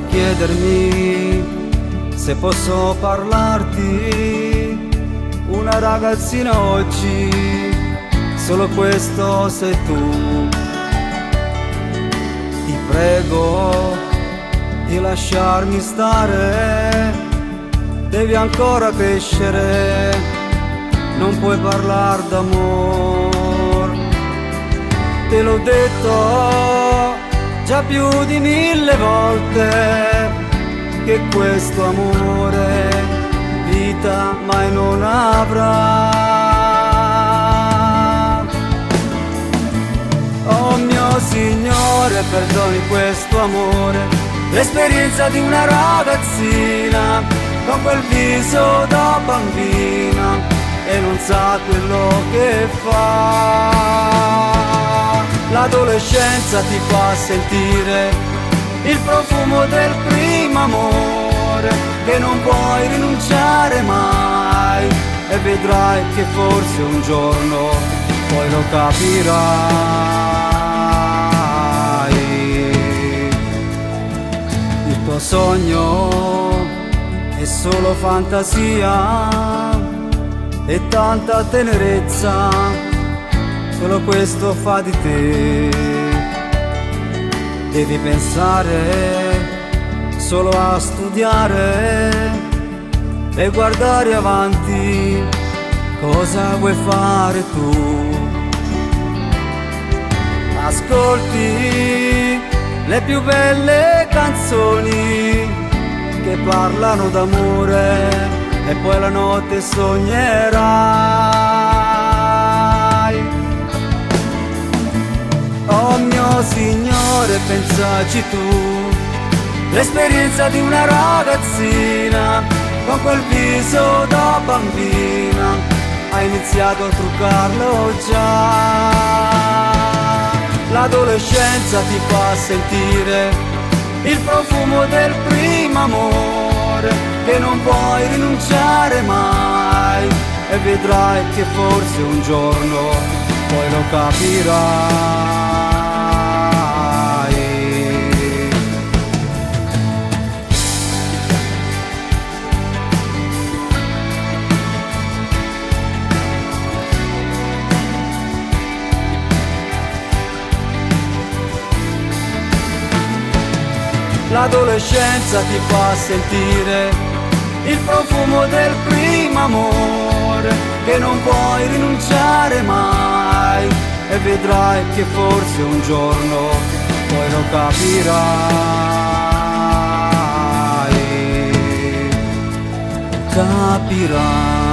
chiedermi se posso parlarti. Una ragazzina oggi, solo questo sei tu. Ti prego di lasciarmi stare, devi ancora crescere, non puoi parlare d'amor. Te l'ho detto già più di 1000 volte che questo amore vita mai non avrà. Oh mio Signore, perdoni questo amore, l'esperienza di una ragazzina con quel viso da bambina e non sa quello che fa. L'adolescenza ti fa sentire il profumo del primo amore che non puoi rinunciare mai, e vedrai che forse un giorno poi lo capirai. Il tuo sogno è solo fantasia e tanta tenerezza, solo questo fa di te. Devi pensare solo a studiare e guardare avanti, cosa vuoi fare tu. Ascolti le più belle canzoni che parlano d'amore e poi la notte sognerai. Oh mio Signore, pensaci tu, l'esperienza di una ragazzina con quel viso da bambina, ha iniziato a truccarlo già. L'adolescenza ti fa sentire il profumo del primo amore che non puoi rinunciare mai, e vedrai che forse un giorno poi lo capirai. L'adolescenza ti fa sentire il profumo del primo amore che non puoi rinunciare mai, e vedrai che forse un giorno poi lo capirai. Capirai.